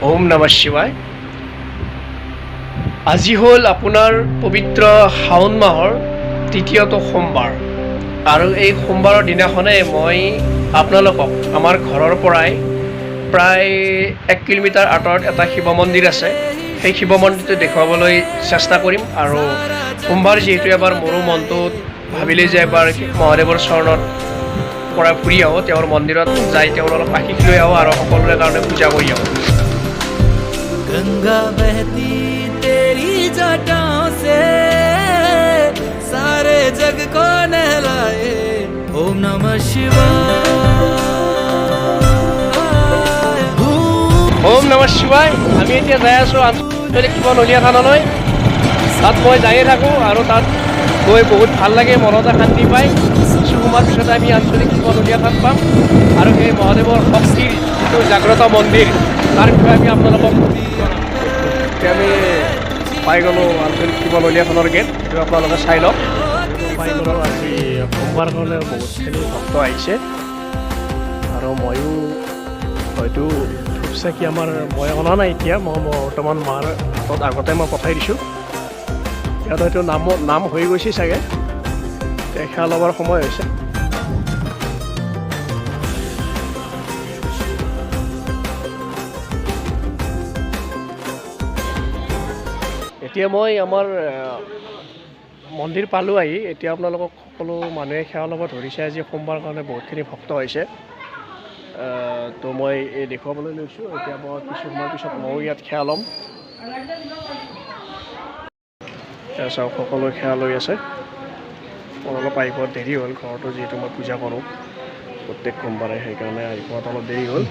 ওম নমঃ শিৱায়। আজি হ'ল আপোনাৰ পবিত্ৰ শাওণ মাহৰ তৃতীয়টো সোমবাৰ আৰু এই সোমবাৰৰ দিনাখনে মই আপোনালোকক আমাৰ ঘৰৰ পৰাই প্ৰায় 1 কিলোমিটাৰ আঁতৰত এটা শিৱ মন্দিৰ আছে, সেই শিৱ মন্দিৰটো দেখুৱাবলৈ চেষ্টা কৰিম। আৰু সোমবাৰ যিহেতু এবাৰ মোৰো মনটো ভাবিলে যে এবাৰ মহাদেৱৰ চৰণত পৰা ফুৰি আহোঁ, তেওঁৰ মন্দিৰত যাই তেওঁৰ অলপ আশীষ লৈ আহোঁ আৰু সকলোৰে কাৰণে পূজা কৰি আহোঁ। गंगा बहती तेरी जटाओं से सारे जग को नहलाए। ओम नमः शिवाय। ওম নমঃ শিৱায়। আমি এতিয়া যাই আছোঁ আঞ্চলিক শিৱ নলীয়া থানলৈ। তাত মই যায়ে থাকোঁ আৰু তাত গৈ বহুত ভাল লাগে, মনতে শান্তি পায়। কিছু সময়ৰ পিছতে আমি আঞ্চলিক শিৱ নলীয়া থান পাম আৰু সেই মহাদেৱৰ শক্তিৰ যিটো জাগ্ৰত মন্দিৰ তাৰ বিষয়ে আমি আপোনালোকক আমি পাই গ'লোঁ আঞ্চলিক শিৱ নলীয়াখনৰ গেট। সেইটো আপোনালোকে চাই লওক। পাই গ'লোঁ আজি সোমবাৰ কাৰণে বহুতখিনি ভক্ত আহিছে আৰু ময়ো হয়তো ধূপ-চাকি মই অনা নাই এতিয়া, মই বৰ্তমান মাৰ হাতত আগতে মই পঠাই দিছোঁ। ইয়াত হয়তো নাম হৈ গৈছে চাগে, সেৱা ল'বৰ সময় হৈছে। এতিয়া মই আমাৰ মন্দিৰ পালোঁ আহি। এতিয়া আপোনালোকক সকলো মানুহে সেৱা ল'ব ধৰিছে। আজি সোমবাৰ কাৰণে বহুতখিনি ভক্ত হৈছে, তো মই এই দেখুৱাবলৈ লৈছোঁ। এতিয়া মই কিছু সময়ৰ পিছত ময়ো ইয়াত সেৱা ল'ম। চাওক সকলোৱে সেৱা লৈ আছে। মোৰ অলপ আহি পোৱাত দেৰি হ'ল, ঘৰতো যিহেতু মই পূজা কৰোঁ প্ৰত্যেক সোমবাৰে, সেইকাৰণে আহি পোৱাত অলপ দেৰি হ'ল।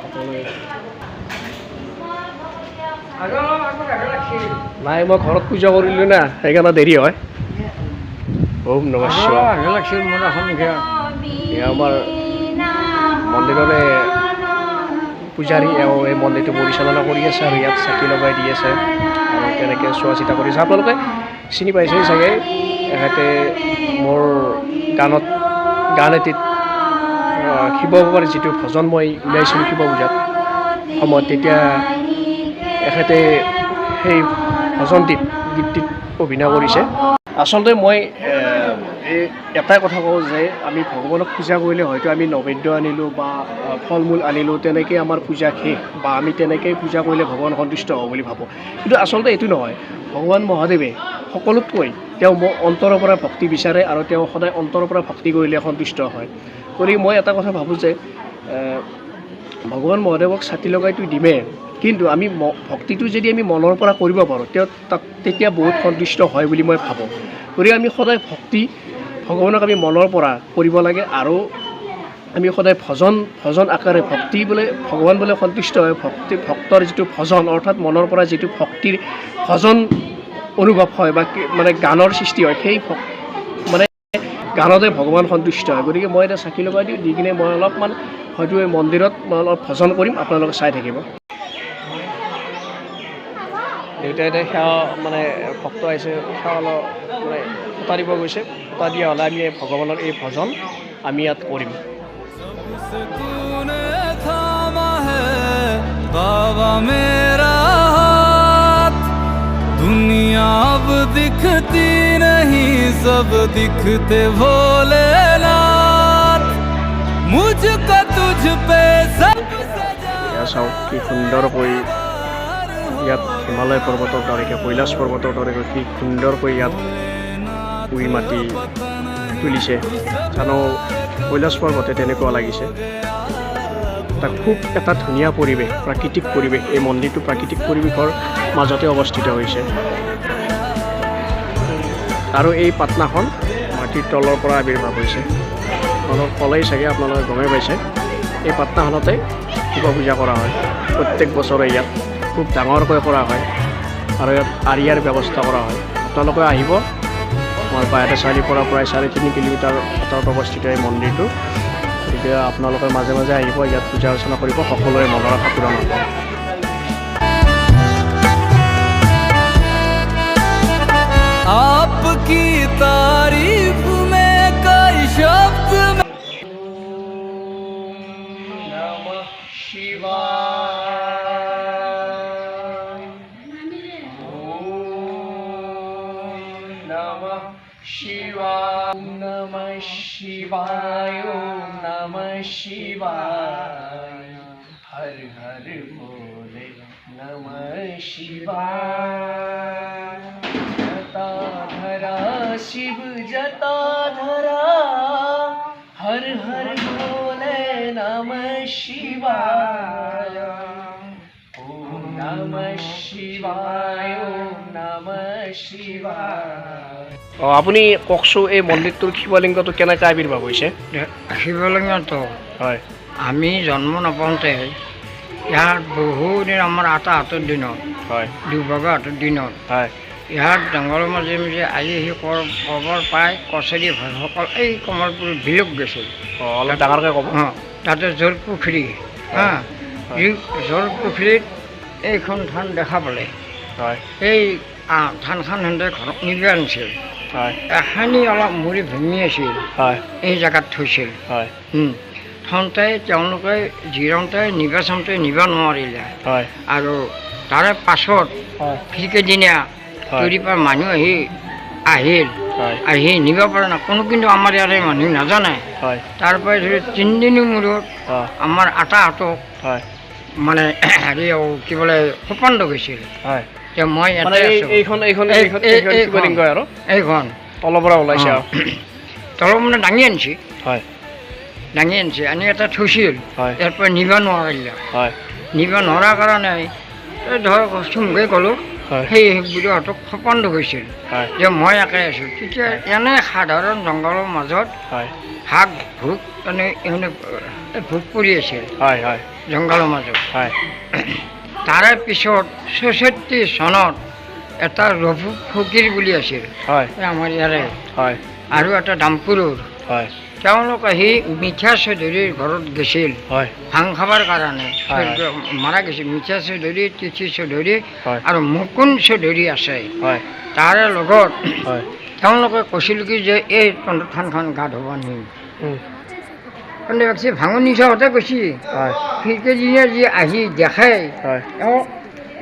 সকলোৱে নাই, মই ঘৰত পূজা কৰিলোঁ না, সেইকাৰণে দেৰি হয়। ওম নমঃ শিৱায়। আমাৰ মন্দিৰৰে পূজাৰী এই মন্দিৰটো পৰিচালনা কৰি আছে আৰু ইয়াত চাকি লগাই দি আছে আৰু তেনেকৈ চোৱা চিতা কৰি আছে। আপোনালোকে চিনি পাইছেই চাগে, এখেতে মোৰ গান এটিত শিৱ বাবাৰ যিটো ভজন মই উলিয়াইছিলোঁ শিৱ পূজাত সময়ত, তেতিয়া এখেতে সেই ভজনটিত গীতটিত অভিনয় কৰিছে। আচলতে মই এটাই কথা কওঁ যে আমি ভগৱানক পূজা কৰিলে হয়তো আমি নৈবেদ্য আনিলোঁ বা ফল মূল আনিলোঁ, তেনেকৈ আমাৰ পূজা শেষ বা আমি তেনেকৈ পূজা কৰিলে ভগৱান সন্তুষ্ট হ'ব বুলি ভাবোঁ। কিন্তু আচলতে এইটো নহয়। ভগৱান মহাদেৱে সকলোতকৈ তেওঁ অন্তৰৰ পৰা ভক্তি বিচাৰে আৰু তেওঁ সদায় অন্তৰৰ পৰা ভক্তি কৰিলে সন্তুষ্ট হয়। গতিকে মই এটা কথা ভাবোঁ যে ভগৱান মহাদেৱক ছাতি লগাইতো দিমেই, কিন্তু আমি ভক্তিটো যদি আমি মনৰ পৰা কৰিব পাৰোঁ তেতিয়া বহুত সন্তুষ্ট হয় বুলি মই ভাবোঁ। গতিকে আমি সদায় ভগৱানক আমি মনৰ পৰা কৰিব লাগে আৰু আমি সদায় ভজন আকাৰে ভক্তি বোলে ভগৱান বোলে সন্তুষ্ট হয়। ভক্তৰ যিটো ভজন অৰ্থাৎ মনৰ পৰা যিটো ভক্তিৰ ভজন অনুভৱ হয় বা মানে গানৰ সৃষ্টি হয়, সেই মানে গানতে ভগৱান সন্তুষ্ট হয়। গতিকে মই এতিয়া চাকি লগাই দিওঁ, দি কিনে মই অলপমান হয়তো এই মন্দিৰত মই অলপ ভজন কৰিম, আপোনালোকে চাই থাকিব। দেউতাই সেৱা মানে ভক্ত আহিছে, সেৱা মানে ফুটা দিব গৈছে। ফুটা দিয়া হ'লে আমি ভগৱানৰ এই ভজন আমি ইয়াত কৰিম। बाबा मेरा हाथ दुनिया अब दिखती नहीं, सब दिखते भोलेनाथ, मुझको तुझ पे सब চাওক কি সুন্দৰকৈ ইয়াত হিমালয় পৰ্বতৰ দৰেকৈ কৈলাশ পৰ্বতৰ দৰেকৈ কি সুন্দৰকৈ ইয়াত উই মাটি তুলিছে। জানো কৈলাশ পৰ্বতে তেনেকুৱা লাগিছে। খুব এটা ধুনীয়া পৰিৱেশ, প্ৰাকৃতিক পৰিৱেশ। এই মন্দিৰটো প্ৰাকৃতিক পৰিৱেশৰ মাজতে অৱস্থিত হৈছে আৰু এই পাটনাখন মাটিৰ তলৰ পৰা আৱিৰ্ভাৱ হৈছে। অলপ ক'লেই চাগে আপোনালোকে গমেই পাইছে। এই পাটনাখনতে শিৱ পূজা কৰা হয় প্ৰত্যেক বছৰে। ইয়াত খুব ডাঙৰকৈ কৰা হয় আৰু ইয়াত আৰিয়াৰ ব্যৱস্থা কৰা হয়। আপোনালোকে আহিব। আমাৰ বায়ুচাৰীৰ পৰা প্ৰায় 3.5 কিলোমিটাৰ আঁতৰত অৱস্থিত এই মন্দিৰটো। গতিকে আপোনালোকে মাজে মাজে আহিব, ইয়াত পূজা অৰ্চনা কৰিব, সকলোৰে মনৰ আশা পূৰণ হ'ব। आपकी तारीफ में कई शब्द नमः शिवाय। शिवाय ओम नमः शिवाय हर हर भोले नमः शिवाय जटाधरा शिव जटाधरा हर हर भोले नमः शिवाय ओम नमः शिवाय ओम नमः शिवाय আপুনি কওকচোন এই মন্দিৰটোৰ শিৱলিংগটো কেনেকৈ আৱিৰ্ভাৱ হৈছে শিৱলিংগটো হয় আমি জন্ম নাপাওঁতে ইয়াত বহুদিন আমাৰ আটাহঁতৰ দিনত হয় দুবগাহঁতৰ দিনত হয় ইয়াত জংঘলৰ মাজে মাজে আহি আহি কবৰ পাই কছাৰী ভাইসকল এই কমলপুৰ বিলুক গৈছিল অলপ ডাঙৰকৈ ক'ব তাতে জল পুখুৰী জল পুখুৰীত এইখন থান দেখা পালে হয় এই থানখন সিহঁতে ঘৰত নিব আনিছিল হয় এখানি অলপ মুড়ি ভাঙি আছিল হয় এই জেগাত থৈছিল হয় থওঁতে তেওঁলোকে জিৰাওঁতে নিবা চাওঁতে নিব নোৱাৰিলে হয় আৰু তাৰে পাছত হয় সেইকেইদিনীয়া তৰিৰ পৰা মানুহ আহিল আহি নিব পৰা নাই কোনো কিন্তু আমাৰ ইয়াৰে মানুহ নাজানে হয় তাৰ পৰা ধৰি 3 দিনৰ মূৰত আমাৰ আটাহঁতক হয় মানে হেৰি কি বোলে সোপান্ত গৈছিল হয় যে মই শিৱলিংগ আৰু এইখন তলৰ পৰা ওলাইছে তলৰ মানে দাঙি আনিছে হয় দাঙি আনিছে আনি এটা থৈছিল ইয়াৰ পৰা নিব নোৱাৰিলে হয় নিব নোৱাৰাৰ কাৰণে ধৰ চুমকৈ গ'লোঁ সেই বুঢ়ীহঁতক সোপান্ত গৈছিল যে মই একে আছোঁ তেতিয়া এনে সাধাৰণ জংঘলৰ মাজত হাক ভোক মানে ভোক পৰি আছিল জংঘলৰ মাজত তাৰে পিছত ৬৬ চনত এটা ৰঘু ফকীৰ বুলি আছিল আমাৰ ইয়াৰে আৰু এটা দামপুৰৰ তেওঁলোক আহি মিঠা চৌধুৰীৰ ঘৰত গৈছিল ভাং খাবৰ কাৰণে মাৰা গৈছিল মিঠা চৌধুৰী তিথি চৌধুৰী আৰু মুকুন্দ চৌধুৰী আছে তাৰে লগত তেওঁলোকে কৈছিল কি যে এই থানখন গা ধুব নিম কিন্তু ভাবছি ভাঙনি চাওঁতে কৈছে সেইকেইদিনে যি আহি দেখে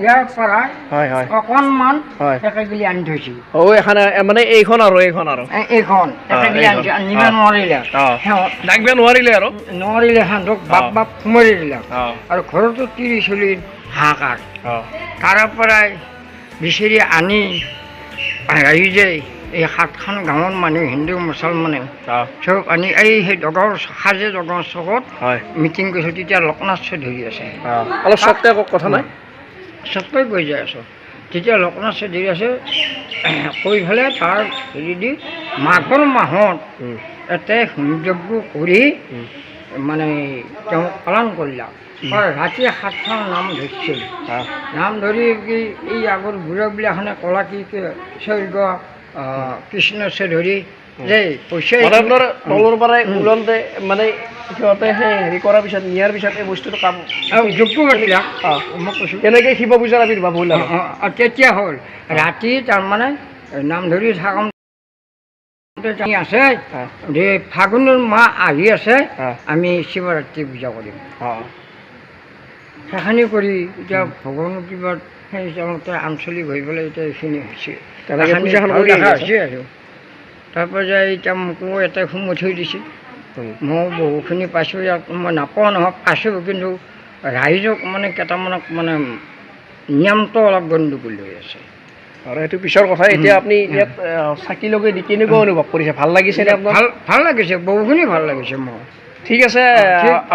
ইয়াৰ পৰা অকণমান একেগিলি আনি থৈছে মানে এইখন আৰু এইখন নিব নোৱাৰিলে দাঙিব নোৱাৰিলে আৰু নোৱাৰিলে সিহঁতক বাপ সোমাই দিলে আৰু ঘৰতো ৩০ চলিৰ হাহাকাৰ তাৰ পৰাই বিচাৰি আনি আহি যায় এই 7খন গাঁৱৰ মানুহ হিন্দু মুছলমানে চব আনি এই সেই ডগৰ সাজে ডগৰ চকত মিটিং কৰিছোঁ তেতিয়া লোকনাথ চৌধুৰী আছে অলপ সত্য কথা নাই সত্য কৈ যাই আছোঁ তেতিয়া লোকনাথ চৌধুৰী আছে কৈ পেলাই তাৰ হেৰি দি মাঘৰ মাহত এতে হোমযজ্ঞ কৰি মানে তেওঁ পালন কৰিলা ৰাতি 7খন নাম ধৰিছিল নাম ধৰি কি এই আগৰ বুঢ়াবিলাখনে ক'লা কি স্বৰ্গ কৃষ্ণ চৌধুৰী যে পইচা তলৰ পৰাই ওলন্তে মানে সিহঁতে সেই হেৰি কৰাৰ পিছত নিয়াৰ পিছত এই বস্তুটো কাম যোগটো কৰিলা মই কৈছোঁ কেনেকৈ শিৱ পূজাৰ আৱিৰ্ভাৱ হ'ল তেতিয়া হ'ল ৰাতি তাৰমানে নাম ধৰি থাকোঁ আছে যে ফাগুনৰ মাহ আহি আছে আমি শিৱৰাত্ৰি পূজা কৰিম সেইখিনি কৰি এতিয়া ভগৱানৰ কিবা সেই তেওঁলোকে আঞ্চলিক হৈ পেলাই এতিয়া এইখিনি হৈছে আৰু তাৰপৰা যে এতিয়া মোকো এটা সোমাই থৈ দিছে মই বহুখিনি পাইছোঁ ইয়াত মই নাপাওঁ নহয় পাইছোঁ কিন্তু ৰাইজক মানে কেইটামানক মানে নিয়মটো অলপ গণ্ডগোল হৈ আছে আৰু সেইটো পিছৰ কথা এতিয়া আপুনি ইয়াত চাকি লগাই দি কেনেকুৱা অনুভৱ কৰিছে ভাল লাগিছে নে আপোনাৰ ভাল লাগিছে বহুখিনি ভাল লাগিছে মোৰ ঠিক আছে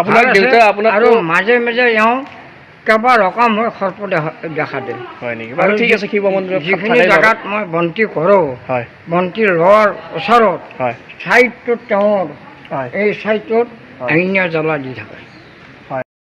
আপোনাৰ দেউতা আপোনাৰ আৰু মাজে মাজে এওঁ কেইবা ৰকম মই সৰ্প দেখা দিম হয় নেকি বাৰু ঠিক আছে শিৱ মন্দিৰত যিখিনি জেগাত মই বন্তি কৰোঁ বন্তি লোৱাৰ ওচৰত ছাইডটোত তেওঁৰ এই ছাইডটোত আইনা জ্বলা দি থাকে